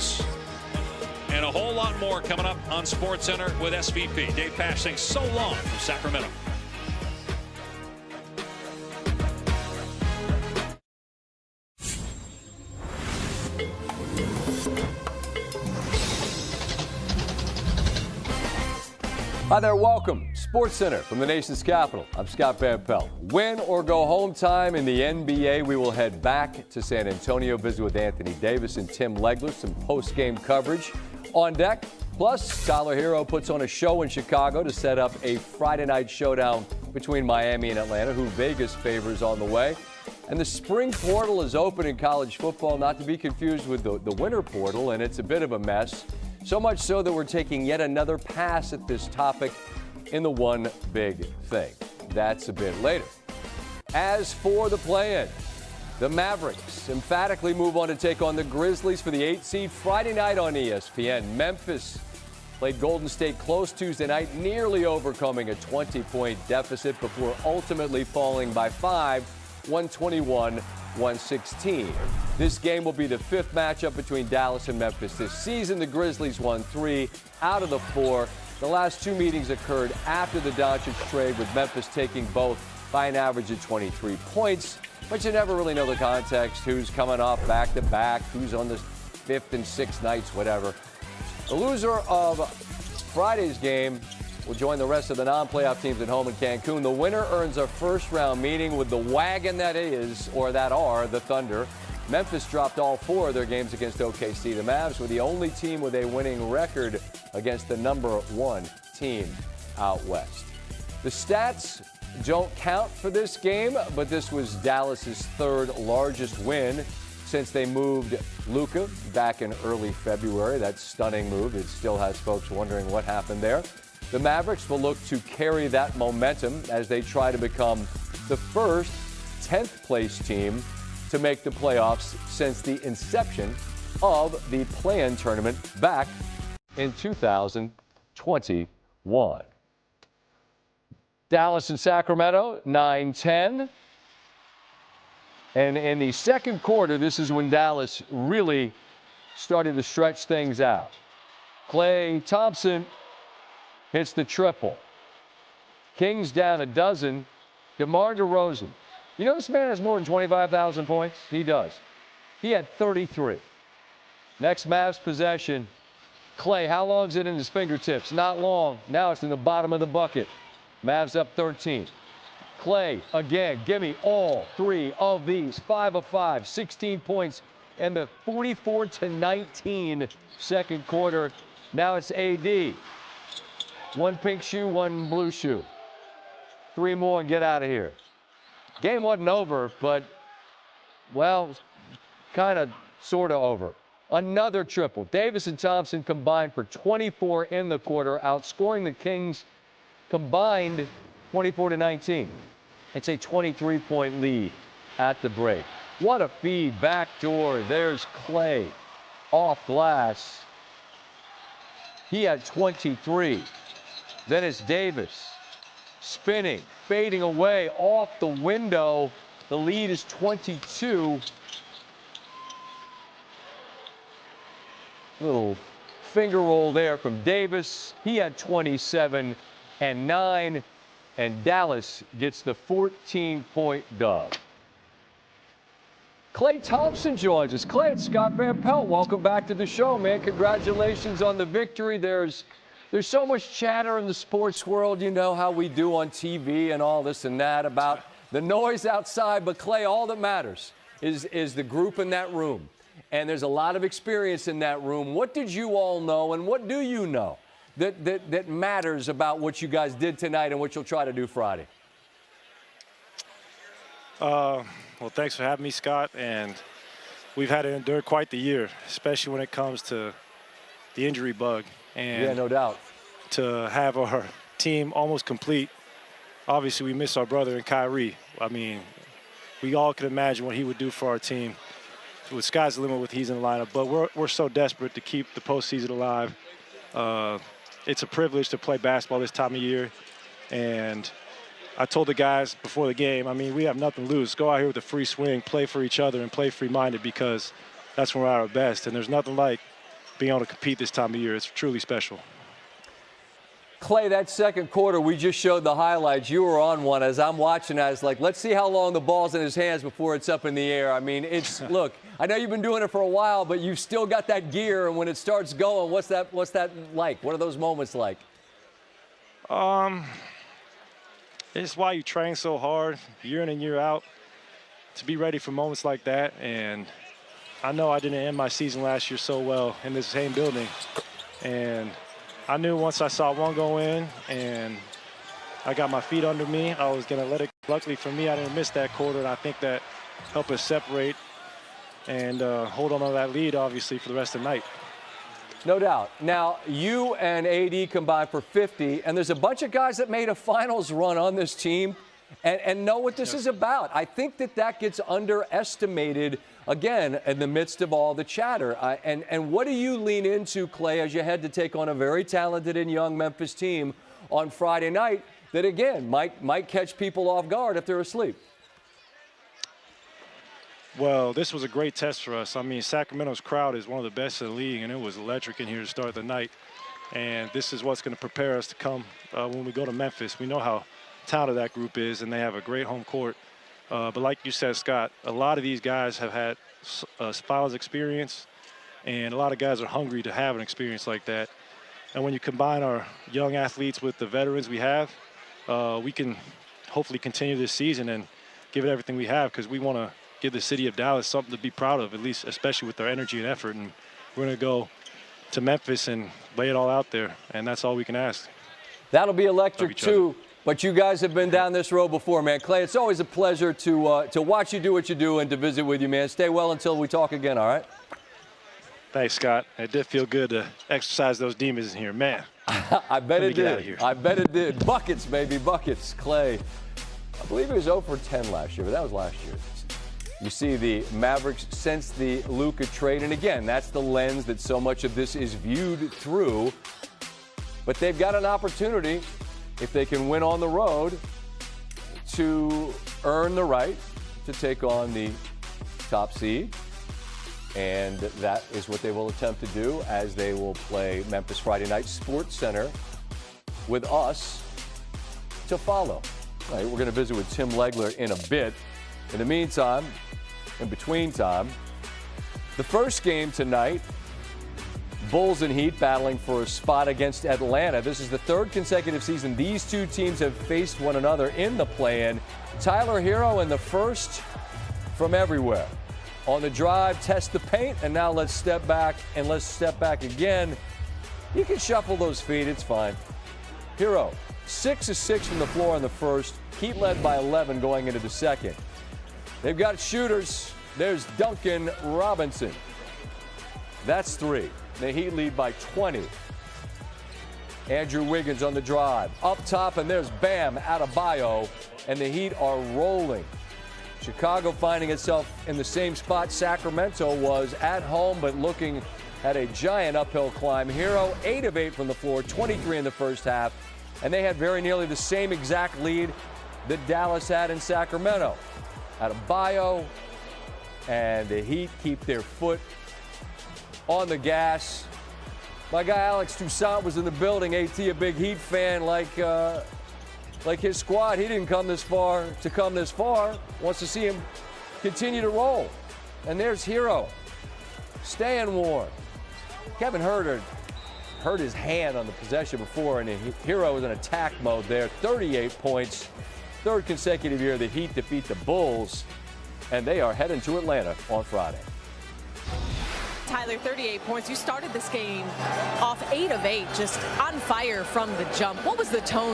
This and a whole lot more coming up on SportsCenter with SVP. Dave Pasch saying so long from Sacramento. Hi there, welcome. SportsCenter from the nation's capital. I'm Scott Van Pelt. Win or go home time in the NBA. We will head back to San Antonio, visit with Anthony Davis and Tim Legler. Some post-game coverage on deck. Plus, Tyler Hero puts on a show in Chicago to set up a Friday night showdown between Miami and Atlanta, who Vegas favors on the way. And the spring portal is open in college football, not to be confused with the winter portal, and it's a bit of a mess. So much so that we're taking yet another pass at this topic in the One Big Thing. That's a bit later. As for the play-in, the Mavericks emphatically move on to take on the Grizzlies for the 8th seed Friday night on ESPN. Memphis played Golden State close Tuesday night, nearly overcoming a 20-point deficit before ultimately falling by 5, 121-116. This game will be the 5th matchup between Dallas and Memphis this season. The Grizzlies won 3 out of the 4. The last 2 meetings occurred after the Doncic trade, with Memphis taking both by an average of 23 points. But you never really know the context, who's coming off back-to-back, who's on the 5th and 6th nights, whatever. The loser of Friday's game will join the rest of the non-playoff teams at home in Cancun. The winner earns a first-round meeting with the wagon that is, or that are, the Thunder. Memphis dropped all 4 of their games against OKC. The Mavs were the only team with a winning record against the number 1 team out west. The stats don't count for this game, but this was Dallas's 3rd largest win since they moved Luka back in early February. That stunning move. It still has folks wondering what happened there. The Mavericks will look to carry that momentum as they try to become the first 10th place team to make the playoffs since the inception of the play-in tournament back in 2021. Dallas and Sacramento, 9-10. And in the second quarter, this is when Dallas really started to stretch things out. Klay Thompson hits the triple. Kings down a dozen. DeMar DeRozan. You know this man has more than 25,000 points? He does. He had 33. Next Mavs possession. Klay, how long is it in his fingertips? Not long. Now it's in the bottom of the bucket. Mavs up 13. Klay, again, give me all 3 of these. 5 of 5, 16 points in the 44-19 second quarter. Now it's AD. 1 pink shoe, 1 blue shoe. 3 more and get out of here. Game wasn't over, but, well, kind of, sort of over. Another triple. Davis and Thompson combined for 24 in the quarter, outscoring the Kings combined 24-19. It's a 23-point lead at the break. What a feed, backdoor. There's Klay off glass. He had 23. Then it's Davis spinning, fading away off the window. The lead is 22. Little finger roll there from Davis. He had 27 and 9, and Dallas gets the 14-point dub. Klay Thompson joins us. Klay, it's Scott Van Pelt. Welcome back to the show, man. Congratulations on the victory. There's so much chatter in the sports world, you know how we do on TV and all this and that about the noise outside. But, Klay, all that matters is the group in that room. And there's a lot of experience in that room. What did you all know, and what do you know that matters about what you guys did tonight and what you'll try to do Friday? Well, thanks for having me, Scott. And we've had to endure quite the year, especially when it comes to the injury bug. And yeah, no doubt. To have our team almost complete. Obviously, we miss our brother in Kyrie. I mean, we all can imagine what he would do for our team. With sky's the limit with he's in the lineup, but we're so desperate to keep the postseason alive. It's a privilege to play basketball this time of year, and I told the guys before the game, I mean, we have nothing to lose. Go out here with a free swing, play for each other, and play free-minded, because that's when we're at our best. And there's nothing like being able to compete this time of year. It's truly special. Clay, that second quarter, we just showed the highlights. You were on one. As I'm watching, I was like, let's see how long the ball's in his hands before it's up in the air. I mean, it's look, I know you've been doing it for a while, but you've still got that gear. And when it starts going, what's that like? What are those moments like? It's why you train so hard, year in and year out, to be ready for moments like that. And I know I didn't end my season last year so well in this same building. And I knew once I saw one go in and I got my feet under me, I was going to let it. Luckily for me, I didn't miss that quarter, and I think that helped us separate and hold on to that lead, obviously, for the rest of the night. No doubt. Now, you and AD combined for 50, and there's a bunch of guys that made a finals run on this team and know what this is about. I think that gets underestimated, again, in the midst of all the chatter. And what do you lean into, Clay, as you head to take on a very talented and young Memphis team on Friday night that, again, might catch people off guard if they're asleep? Well, this was a great test for us. I mean, Sacramento's crowd is one of the best in the league, and it was electric in here to start the night. And this is what's going to prepare us to come when we go to Memphis. We know how talented that group is, and they have a great home court. But like you said, Scott, a lot of these guys have had finals experience, and a lot of guys are hungry to have an experience like that. And when you combine our young athletes with the veterans we have, we can hopefully continue this season and give it everything we have, because we want to give the city of Dallas something to be proud of, at least, especially with their energy and effort. And we're going to go to Memphis and lay it all out there, and that's all we can ask. That'll be electric, too. But you guys have been down this road before, man. Clay, it's always a pleasure to watch you do what you do and to visit with you, man. Stay well until we talk again, all right? Thanks, Scott. It did feel good to exercise those demons in here, man. I bet it did. I bet it did. Buckets, baby, buckets. Clay, I believe he was 0 for 10 last year, but that was last year. You see the Mavericks since the Luka trade, and again, that's the lens that so much of this is viewed through. But they've got an opportunity, if they can win on the road, to earn the right to take on the top seed. And that is what they will attempt to do as they will play Memphis Friday night Sports Center with us to follow. All right, we're going to visit with Tim Legler in a bit. In the meantime, in between time, the first game tonight, Bulls and Heat battling for a spot against Atlanta. This is the third consecutive season these two teams have faced one another in the play-in. Tyler Hero in the first from everywhere. On the drive, test the paint, and now let's step back, and let's step back again. You can shuffle those feet, it's fine. Hero, 6 of 6 from the floor in the first. Heat led by 11 going into the second. They've got shooters. There's Duncan Robinson. That's 3. The Heat lead by 20. Andrew Wiggins on the drive. Up top, and there's Bam Adebayo, and the Heat are rolling. Chicago finding itself in the same spot Sacramento was at home, but looking at a giant uphill climb. Hero, 8 of 8 from the floor, 23 in the first half, and they had very nearly the same exact lead that Dallas had in Sacramento. Adebayo and the Heat keep their foot on the gas. My guy Alex Toussaint was in the building. AT, a big Heat fan, like his squad. He didn't come this far to come this far. Wants to see him continue to roll. And there's Hero, staying warm. Kevin Huerter hurt his hand on the possession before, and Hero was in attack mode there. 38 points. Third consecutive year the Heat defeat the Bulls, and they are heading to Atlanta on Friday. Tyler, 38 points. You started this game off 8 of 8, just on fire from the jump. What was the tone